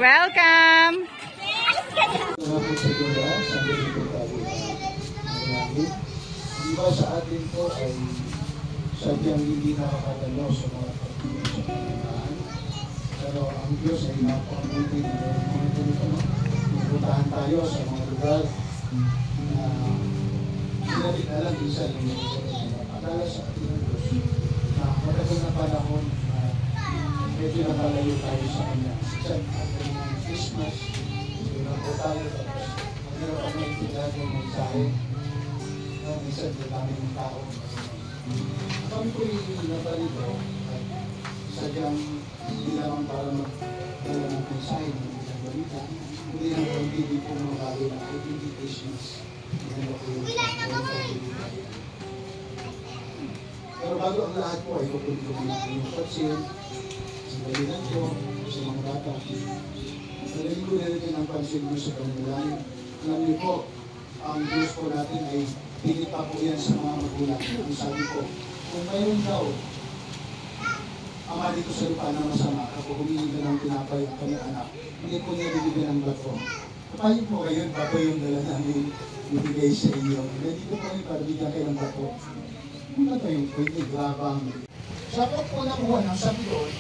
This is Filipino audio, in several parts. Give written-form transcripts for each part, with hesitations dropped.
Welcome! Salamat sa Diyos, sa dito tayo manalangin. Ang iba sa atin po ay sadyang hindi nakakadalo sa mga pagpili sa Panginoon. Pero ang Diyos ay napakabuti na mga ganito. Pupuntahan tayo sa mga lugar na hindi natin alam isa yung nakakadala sa atin ng Diyos na matagal na panahon na medyo nakalayo tayo sa Kanya. Sa ating Christmas, po tayo tapos magkaroon kami ng tignan ng mensahe ng isang daming ng tao. Kami po yung nabalito at sadyang hindi lamang para magdala ng mensahe ng isang balita, hindi lang po hindi po mga bagay na invitations. Pero bago ang lahat po ay kukunin ko muna yung patsin, sa balinan ko, sa mga bata. Nalagin ko na rin ang pansin mo sa panunulayan. Alam niyo po, ang Diyos po natin ay higit pa po yan sa mga magulang. Ang sabi ko, kung mayroon daw, ama dito sa lupa na masama, kapag humingi ka ng tinapay ang kanyang anak, hindi po niya bibigyan ng bato. Kapayag po kayo, bato yung dala namin ibigay sa inyo. Dito po rin para bigyan kayo ng bato. Ano ba yung pwede, grabang. Sa po po nakuha ng sabi doon,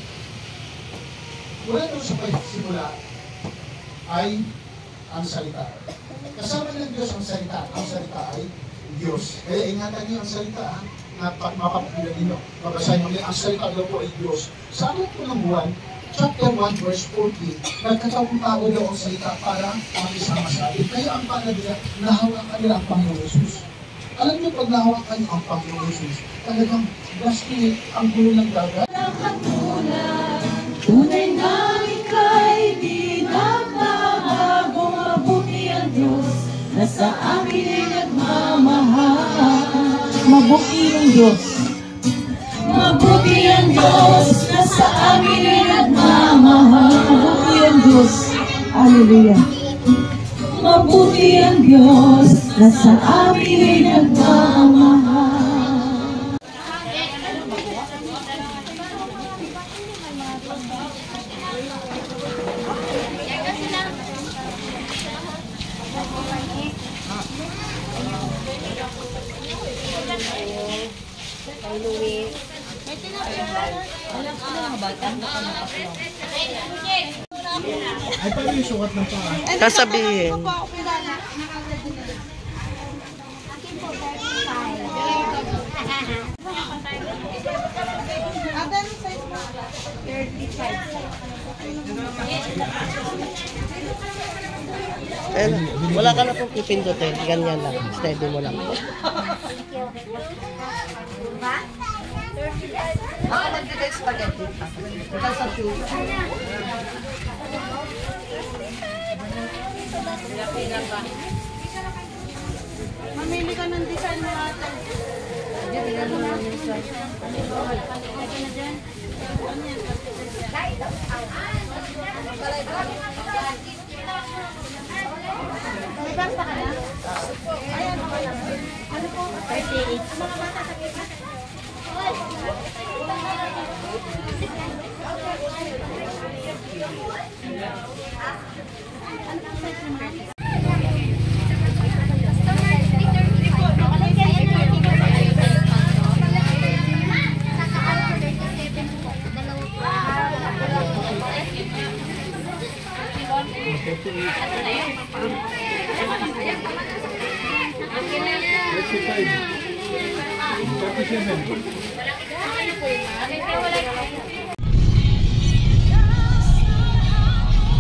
wala doon sa pagsimula, ay ang salita. Kasama ng Diyos ang salita. Ang salita ay Diyos. Kaya ingatan niyo ang salita na mapapagilan ninyo. Mabasahin mo ang salita daw po ay Diyos. Sa amin po ng buwan, chapter 1 verse 14, nagkatawang tao daw ang salita para makisama sa atin. Kaya ang pala nila, nahawakan nila ang Panginoon Jesus. Alam niyo pag nahawakan niyo ang Panginoon Jesus, talagang basti ang gulo ng dagat. Tunay na ika'y di nagbabago, mabuti ang Diyos na sa amin ay nagmamahal. Mabuti ang Diyos. Mabuti ang Diyos na sa amin ay nagmamahal. Mabuti ang Diyos. Hallelujah. Mabuti ang Diyos na sa amin ay nagmamahal. Ay, paano yung sukat ng paa? Sasabihin. Wala ka na pong pipindutin. Ganyan lang. Steady mo lang. Ako nagbigay spaghetti. Ikaw sa tube. Mamili ka ng design mo ate. Diyan mo na yung design. Lagi na dyan. Ano yan? May basta ka na? Ayan, ano po? 38. Ang mga bata sa kita. Ano po size mo?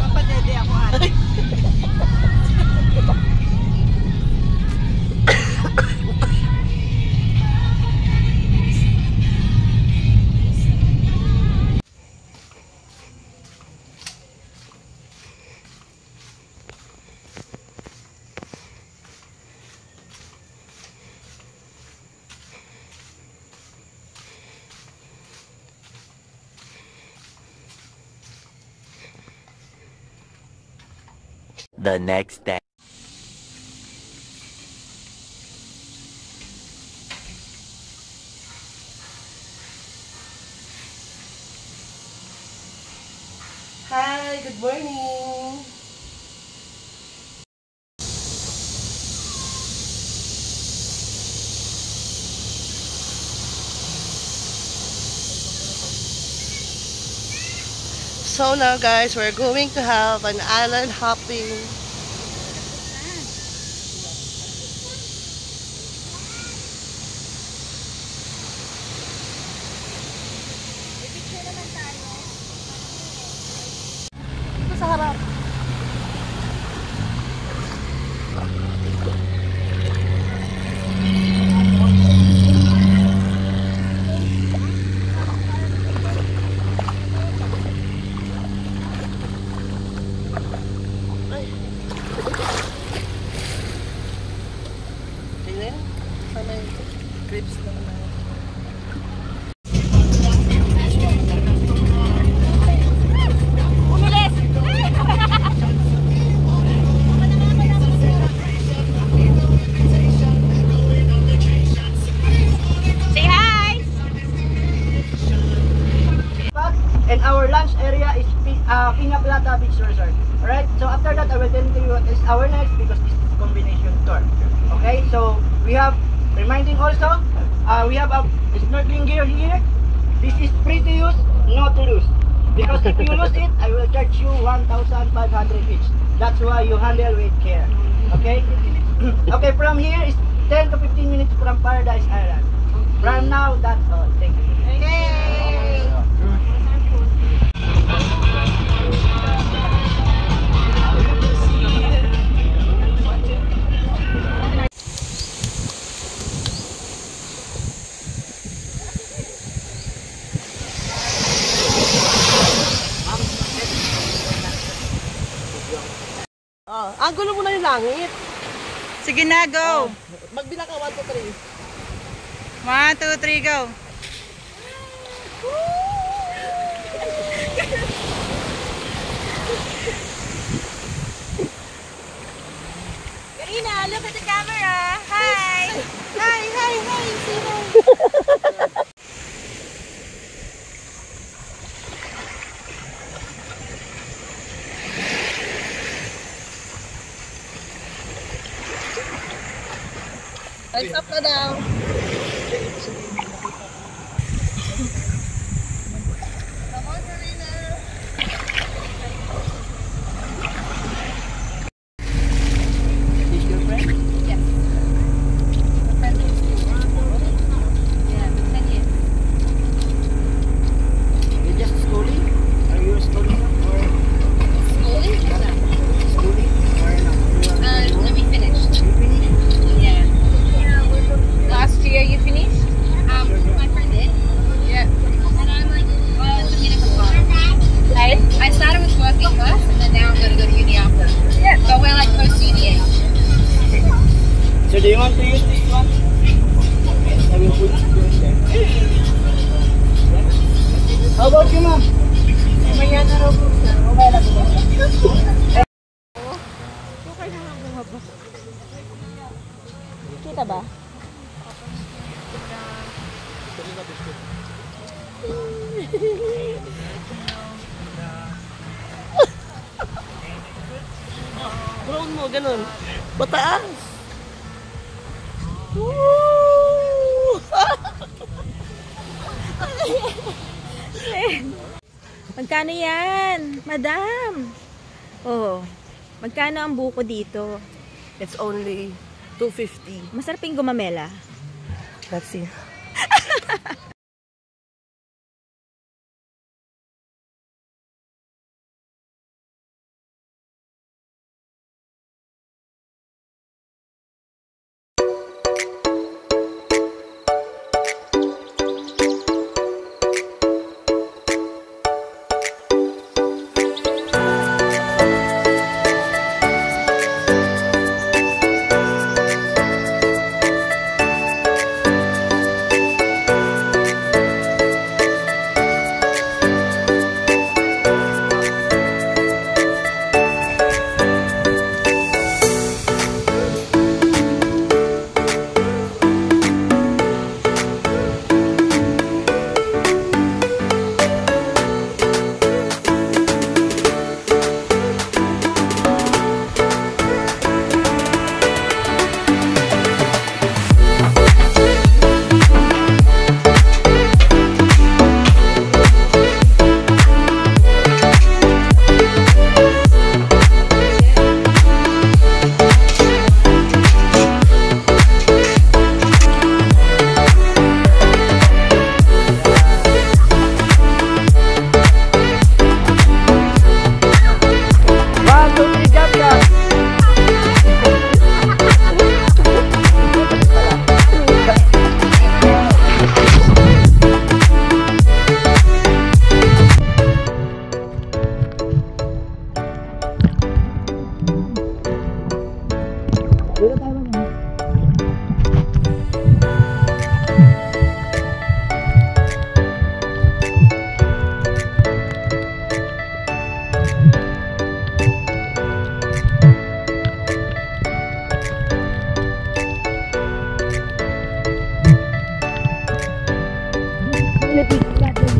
Papadede ako ate. The next day. Hi, good morning. So now guys, we're going to have an island hopping. Ito sa harap. Tingnan, sana yung grips lang na. And our lunch area is Piña Plata Beach Resort. Alright, so after that I will tell you what is our next because this is combination tour. Okay, so we have reminding also, we have a snorkeling gear here. This is free to use, no to lose. Because if you lose it, I will charge you 1,500 each. That's why you handle with care. Okay? Okay, from here is 10 to 15 minutes from Paradise Island. From now, that's all. Thank you. Ang gulo mo na yung langit. Sige na, go. Magbilang ka 1, 2, 3. 1, 2, 3, go. Karina, look at the camera. Hi. Hi, hi, hi. Say hi. Lights up na daw. You're just schooling? Are you schooling or schooling? Schooling or no? We finished. You finished? Yeah. Last year you finished? My friend did. Yeah. And I'm like, well, it's a minute before. I started with working first, and then now I'm going to go to uni after. Yeah. So we're like post-uni age. So do you want to use this one? I will put yours there. How about you, ma'am? Mamaya na raw po. Okay lang po. Kita ba? Brown mo, ganun. Pataas. Woo! Magkano yan, madam? Oh, magkano ang buko dito? It's only 250. Masarap yung gumamela. Let's see.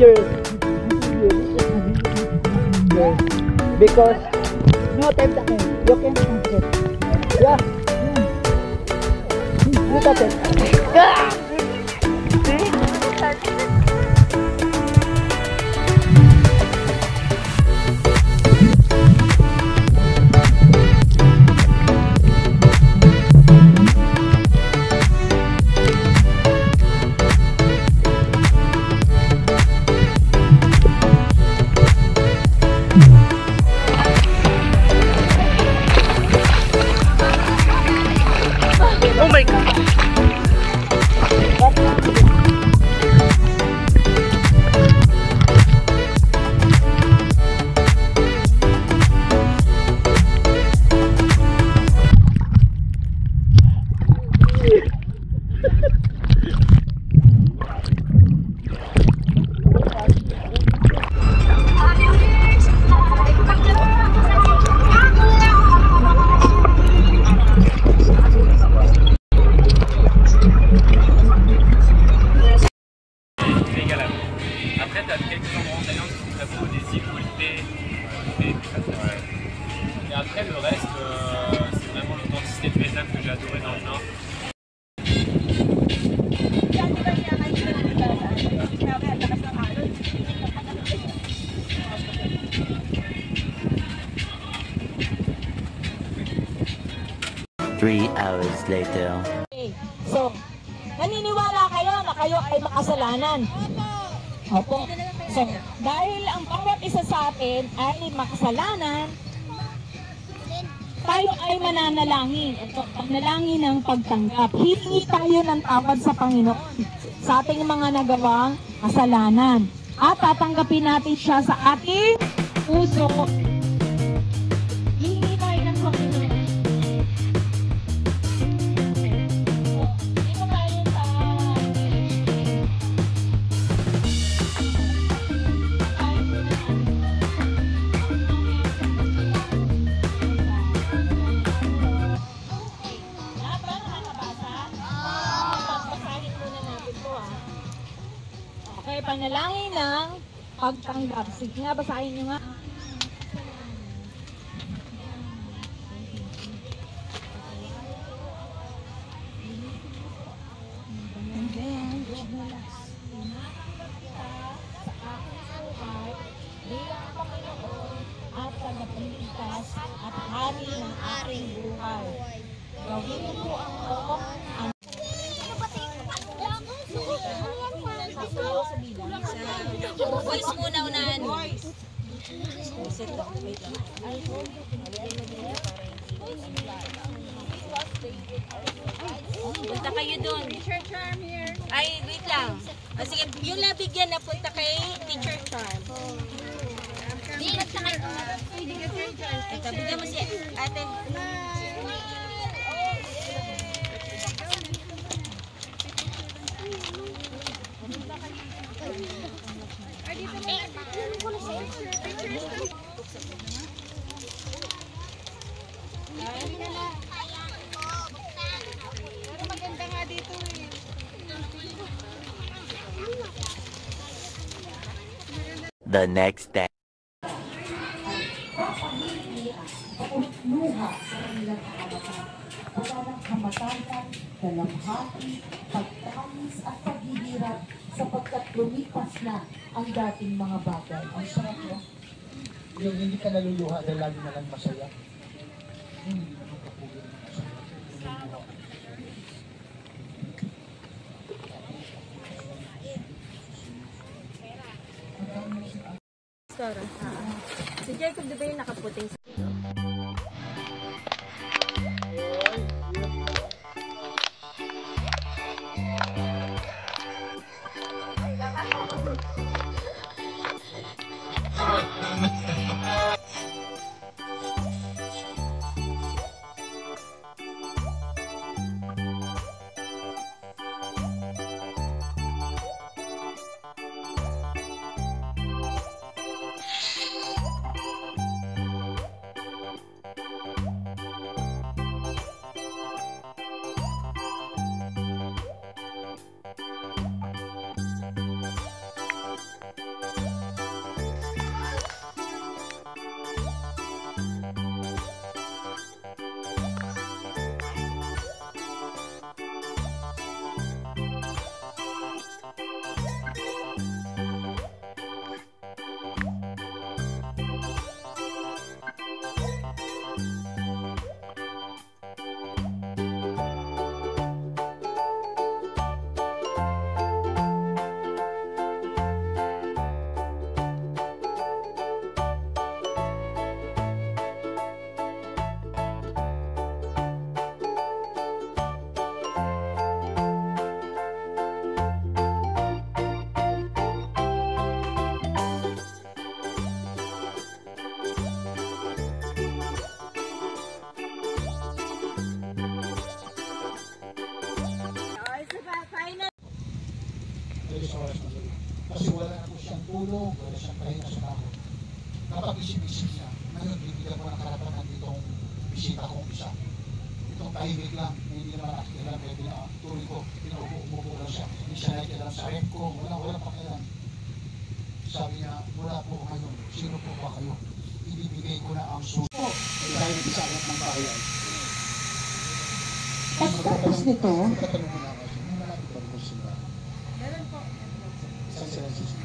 dangerous. Yes. Because no time that you can get. Yeah. You touch it. Oh my God. 3 hours later. So, naniniwala kayo na kayo ay makasalanan? Opo. So, dahil ang bawat isa sa atin ay makasalanan, tayo ay mananalangin. Ito, panalangin ng pagtanggap. Hihingi tayo ng tawad sa Panginoon sa ating mga nagawang kasalanan. At tatanggapin natin siya sa ating puso. Hihingi tayo ng Panginoon. Dito tayo sa okay, panalangin ng pagtanggap. Sige nga, basahin nyo nga. Bilang Panginoon at tagapagligtas at hari ng aking buhay. Gawin mo ang Voice muna unahan. Punta kayo doon. Ay, wait lang. O, sige, yung nabigyan na punta kay Teacher Charm. Ito, bigyan mo si ate. The next day. luha sa kanilang kahamatan. Wala ng kamatayan, dalamhati, pagtamis at paghihirap sapagkat lumipas na ang dating mga bagay. Ang sarap mo. Yung hindi ka naluluha dahil lagi na lang masaya. Hindi ka kapugin ng masaya. Naluluha. Si Jacob, di ba yung nakaputing sa siyang tulong, wala siyang pahinga sa tao. Kapag isip-isip niya, ngayon bibigyan ko ng karapatan ditong bisita kong isa. Itong tahimik lang, na hindi naman nakikialam, kaya pinatuloy ko, pinaupo lang siya. Hindi siya nakikialam sa rep ko, wala pakialam. Sabi niya, wala po ngayon, sino po ba kayo? Ibibigay ko na ang suso. Dahil isa akong ng bayan. Pagkatapos nito, Tatanong mo na ako, may malapit ba mo sila? Meron po. Saan sila sila?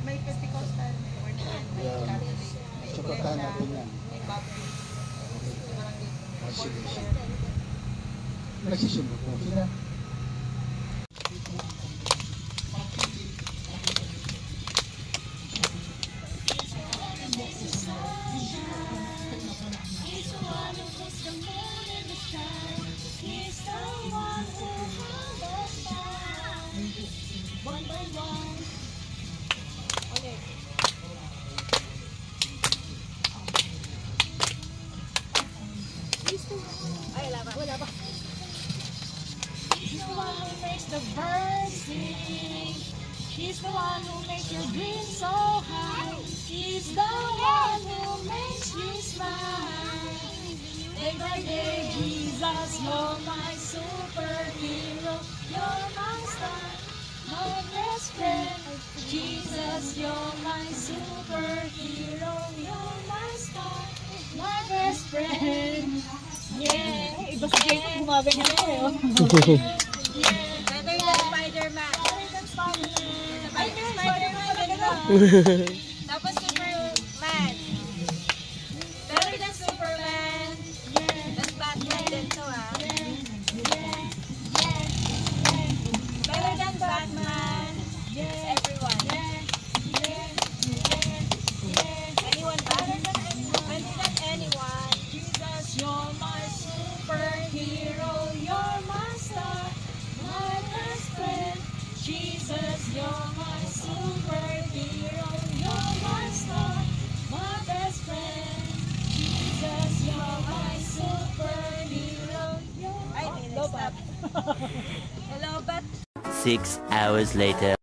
May Pentecostal, may Catholic, may Suportahan natin yan. may Baptist. Sige. Nagsisunod po sila. He's the one who makes the birds sing. He's the one who makes your dreams so high. He's the one who makes you smile. Day by day, Jesus, you're my superhero. You're my star, my best friend. Jesus, you're my superhero. You're my star, my best friend. Yeah, iba sa kayo gumaganyan ko eh. Better than Spider-Man. Spider-Man. Tapos Superman. Better than Superman. Tapos Batman din to ah. Better than Batman. Everyone. Anyone better than anyone. Better than anyone. Jesus, you're my superhero, you're my star, my best friend. Jesus, you're my superhero, you're my star, my best friend. Jesus, you're my superhero, you're Ay, hello, Bat. Hello, Bat. 6 hours later.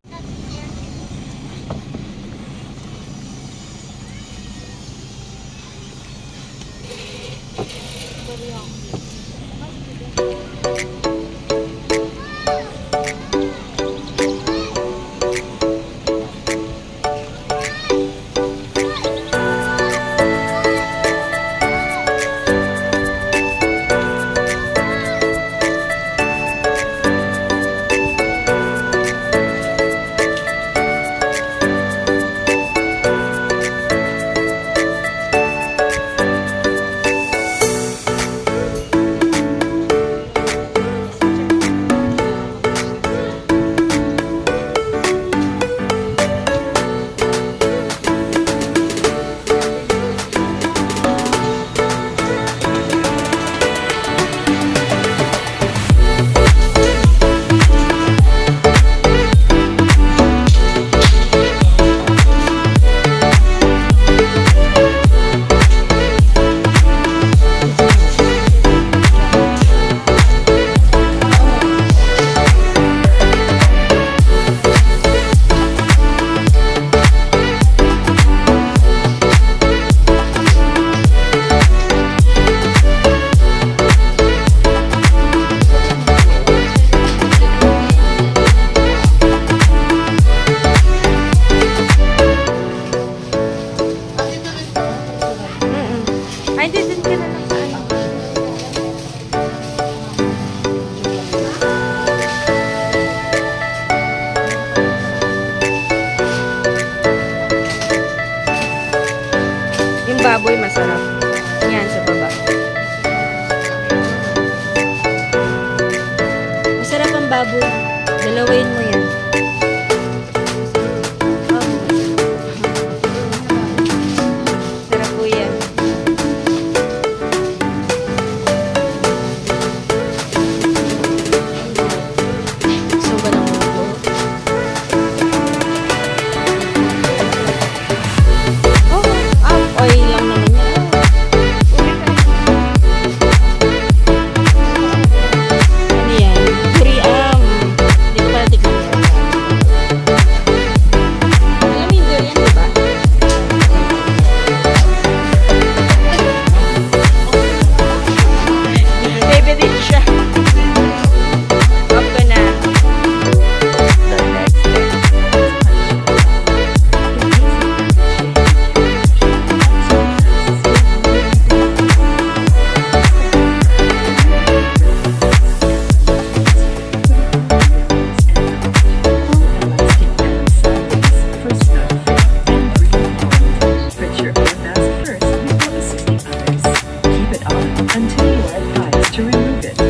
remove it.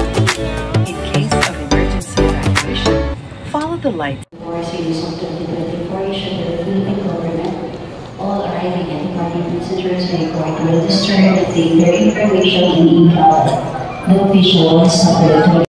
In case of emergency evacuation, follow the lights. For series of 2024 issued by the Philippine government, all arriving and departing visitors may report to register and update their information in e-file. No official was